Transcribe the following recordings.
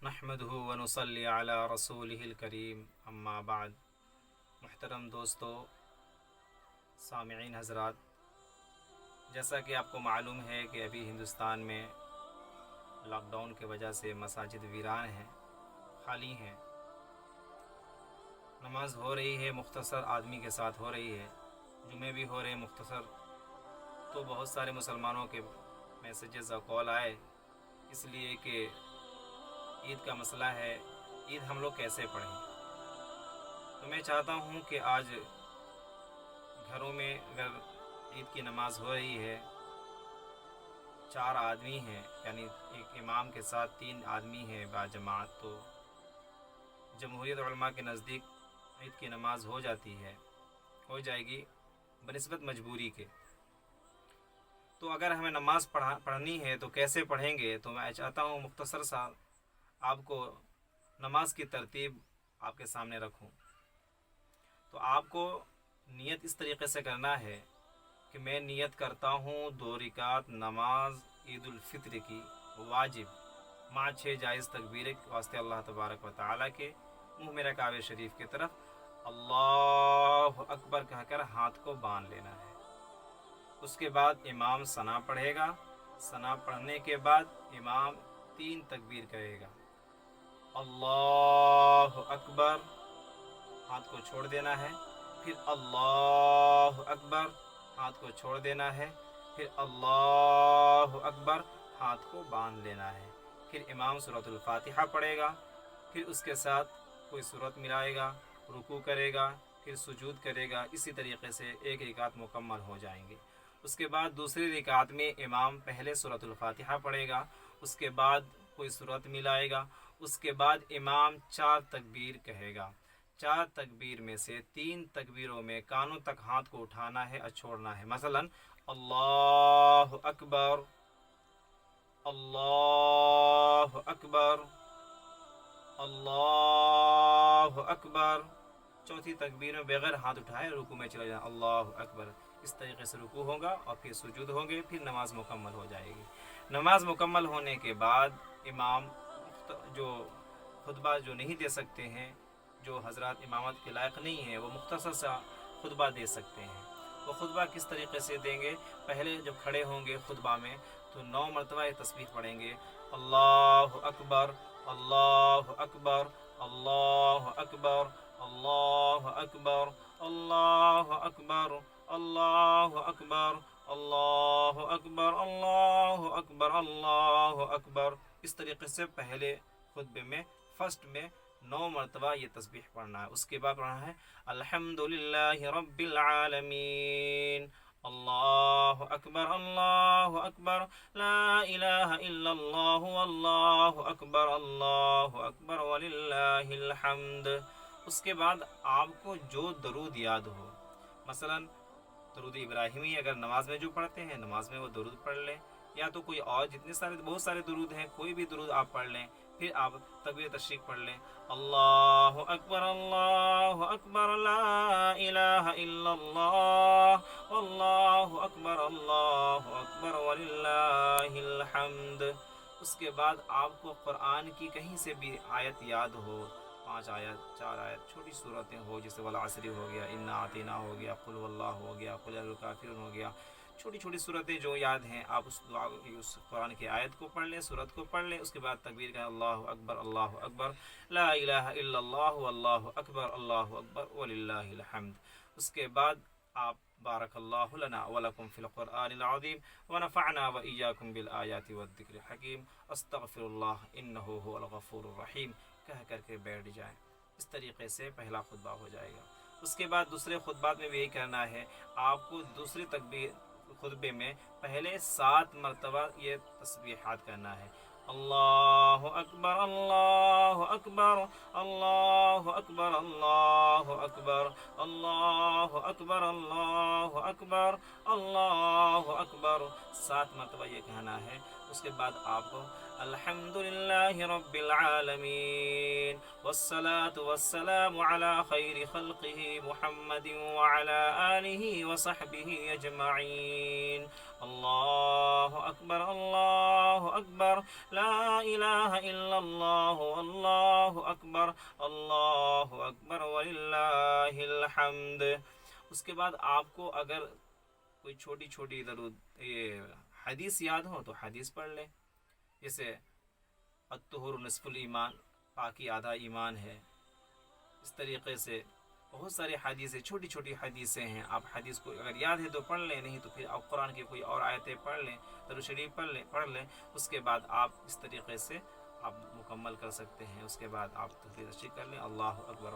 نحمدہ ونصلی علی رسولہ الکریم اما بعد۔ محترم دوستو، سامعین حضرات، جیسا کہ آپ کو معلوم ہے کہ ابھی ہندوستان میں لاک ڈاؤن کی وجہ سے مساجد ویران ہیں، خالی ہیں۔ نماز ہو رہی ہے، مختصر آدمی کے ساتھ ہو رہی ہے، جمعے بھی ہو رہے ہیں مختصر۔ تو بہت سارے مسلمانوں کے میسیجز اور کال آئے، اس لیے کہ عید کا مسئلہ ہے، عید ہم لوگ کیسے پڑھیں۔ تو میں چاہتا ہوں کہ آج گھروں میں اگر عید کی نماز ہو رہی ہے، 4 آدمی ہیں، یعنی ایک امام کے ساتھ 3 آدمی ہیں با جماعت، تو جمہوریت علماء کے نزدیک عید کی نماز ہو جاتی ہے، ہو جائے گی بنسبت مجبوری کے۔ تو اگر ہمیں نماز پڑھنی ہے تو کیسے پڑھیں گے؟ تو میں چاہتا ہوں مختصر سا آپ کو نماز کی ترتیب آپ کے سامنے رکھوں۔ تو آپ کو نیت اس طریقے سے کرنا ہے کہ میں نیت کرتا ہوں 2 رکعت نماز عید الفطر کی واجب مع 6 جائز تکبیر کے واسطے اللہ تبارک و تعالیٰ کے منہ میرا کعبہ شریف کی طرف اللہ اکبر کہہ کر ہاتھ کو باندھ لینا ہے۔ اس کے بعد امام ثنا پڑھے گا، ثنا پڑھنے کے بعد امام 3 تکبیر کہے گا، اللہ اکبر، ہاتھ کو چھوڑ دینا ہے، پھر اللہ اکبر، ہاتھ کو چھوڑ دینا ہے، پھر اللہ اکبر، ہاتھ کو باندھ لینا ہے۔ پھر امام سورۃ الفاتحہ پڑھے گا، پھر اس کے ساتھ کوئی سورت ملائے گا، رکوع کرے گا، پھر سجود کرے گا۔ اسی طریقے سے 1 رکعت مکمل ہو جائیں گے۔ اس کے بعد دوسری رکعت میں امام پہلے سورۃ الفاتحہ پڑھے گا، اس کے بعد کوئی سورت ملائے گا، اس کے بعد امام 4 تکبیر کہے گا۔ 4 تکبیر میں سے 3 تکبیروں میں کانوں تک ہاتھ کو اٹھانا ہے اور چھوڑنا ہے۔ مثلا اللہ اکبر، اللہ اکبر، اللہ اکبر۔ چوتھی تکبیر میں بغیر ہاتھ اٹھائے رکوع میں چلا جانا، اللہ اکبر۔ اس طریقے سے رکوع ہوگا اور پھر سجود ہوں گے، پھر نماز مکمل ہو جائے گی۔ نماز مکمل ہونے کے بعد امام جو خطبہ جو نہیں دے سکتے ہیں، جو حضرات امامت کے لائق نہیں ہیں، وہ مختصر سا خطبہ دے سکتے ہیں۔ وہ خطبہ کس طریقے سے دیں گے؟ پہلے جب کھڑے ہوں گے خطبہ میں تو 9 مرتبہ یہ تسبیح پڑھیں گے، اللہ اکبر، اللہ اکبر، اللہ اکبر، اللہ اکبر، اللہ اکبر، اللہ اکبر، اللہ اکبر، اللہ اکبر، اللہ اکبر۔ اس طریقے سے پہلے خطبے میں فرسٹ میں 9 مرتبہ یہ تسبیح پڑھنا ہے۔ اس کے بعد پڑھنا ہے الحمدللہ رب العالمین، اللہ اکبر، اللہ اکبر، لا الہ الا اللہ، اللہ اکبر، اللہ اکبر وللہ الحمد۔ اس کے بعد آپ کو جو درود یاد ہو، مثلا درود ابراہیمی اگر نماز میں جو پڑھتے ہیں نماز میں وہ درود پڑھ لیں، یا تو کوئی اور بہت سارے درود ہیں، کوئی بھی درود آپ پڑھ لیں۔ پھر آپ تکبیر تشریق پڑھ لیں، اللہ اکبر، اللہ اکبر، لا الہ الا اللہ، اللہ اکبر، اللہ اکبر وللہ الحمد۔ اس کے بعد آپ کو قرآن کی کہیں سے بھی آیت یاد ہو، 5 آیت 4 آیت چھوٹی صورتیں ہو، جیسے والعصر ہو گیا، انا اعطینا ہو گیا، قل واللہ ہو گیا، قل الکافرون ہو گیا، چھوٹی چھوٹی صورتیں جو یاد ہیں آپ اس دعا کی، اس قرآن کی آیت کو پڑھ لیں، صورت کو پڑھ لیں۔ اس کے بعد تکبیر کہیں اللہ اکبر، اللہ اکبر، لا الہ الا اللہ، واللہ اکبر، اللہ اکبر وللہ الحمد۔ اس کے بعد آپ بارک اللہ لنا ولکم فی القرآن العظیم ونفعنا وإیاکم بالآیات والذکر الحکیم، استغفر اللہ انہ هو الغفور الرحیم کہہ کر کے بیٹھ جائیں۔ اس طریقے سے پہلا خطبہ ہو جائے گا۔ اس کے بعد دوسرے خطبات میں بھی یہی کرنا ہے، آپ کو دوسری خطبے میں پہلے 7 مرتبہ یہ تسبیحات کرنا ہے، اللہ اکبر، اللہ اکبر، اللہ اکبر، اللہ اکبر، اللہ اکبر، اللہ اکبر، اللہ اکبر، 7 مرتبہ یہ کہنا ہے۔ اس کے بعد آپ کو الحمدللہ رب العالمین والصلاة والسلام علی خیر خلقہ محمد وعلی آلہ وصحبہ اجمعین اللہ اکبر لا الہ الا اللہ اللہ اکبر وللہ الحمد۔ اس کے بعد آپ کو اگر کوئی چھوٹی چھوٹی یہ حدیث یاد ہو تو حدیث پڑھ لیں، جیسے الطہور نصف الایمان، پاکی آدھا ایمان ہے۔ اس طریقے سے بہت ساری حدیثیں، چھوٹی چھوٹی حدیثیں ہیں، آپ حدیث کو اگر یاد ہے تو پڑھ لیں، نہیں تو پھر آپ قرآن کی کوئی اور آیتیں پڑھ لیں، درود شریف پڑھ لیں۔ اس کے بعد آپ اس طریقے سے آپ مکمل کر سکتے ہیں۔ اس کے بعد آپ تکبیر تشریق کر لیں، اللہ اکبر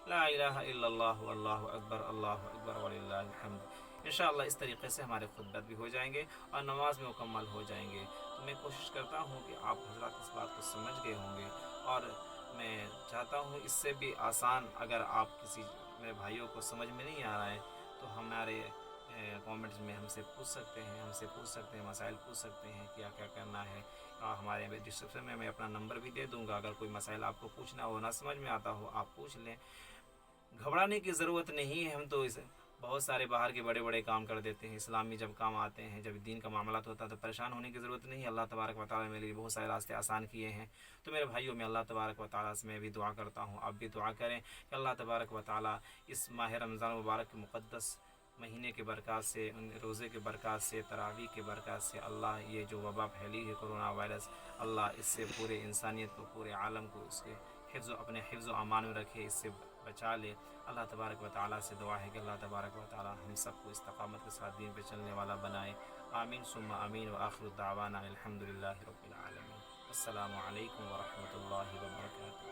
لا الہ الا اللہ اللہ اکبر وللہ الحمد۔ انشاءاللہ اس طریقے سے ہمارے خطبات بھی ہو جائیں گے اور نماز میں مکمل ہو جائیں گے۔ تو میں کوشش کرتا ہوں کہ آپ حضرات اس بات کو سمجھ گئے ہوں گے، اور میں چاہتا ہوں اس سے بھی آسان، اگر آپ کسی میرے بھائیوں کو سمجھ میں نہیں آ رہا ہے تو ہمارے کامنٹس میں ہم سے پوچھ سکتے ہیں، مسائل پوچھ سکتے ہیں، کیا کرنا ہے۔ ہمارے ڈسکرپشن میں اپنا نمبر بھی دے دوں گا، اگر کوئی مسائل آپ کو پوچھنا ہو، نہ سمجھ میں آتا ہو، آپ پوچھ لیں۔ گھبرانے کی ضرورت نہیں ہے، ہم تو بہت سارے باہر کے بڑے بڑے کام کر دیتے ہیں، اسلامی جب کام آتے ہیں، جب دین کا معاملات ہوتا ہے تو پریشان ہونے کی ضرورت نہیں ہے۔ اللہ تبارک و تعالیٰ نے میرے لیے بہت سارے راستے آسان کیے ہیں۔ تو میرے بھائیوں، میں اللہ تبارک و تعالیٰ سے میں بھی دعا کرتا ہوں، آپ بھی دعا کریں کہ اللہ تبارک و تعالیٰ اس ماہ رمضان مبارک کے مقدس مہینے کے برکات سے، ان روزے کے برکات سے، تراویح کے برکات سے، اللہ یہ جو وبا پھیلی ہے کرونا وائرس، اللہ اس سے پورے انسانیت کو، پورے عالم کو اس کے اپنے حفظ و امان میں رکھے، اس سے بچا لے۔ اللہ تبارک و تعالیٰ سے دعا ہے کہ اللہ تبارک و تعالیٰ ہم سب کو استقامت کے ساتھ دین پہ چلنے والا بنائے۔ آمین ثم آمین، وآخر دعوانا الحمدللہ رب العالمین۔ السلام علیکم ورحمۃ اللہ وبرکاتہ۔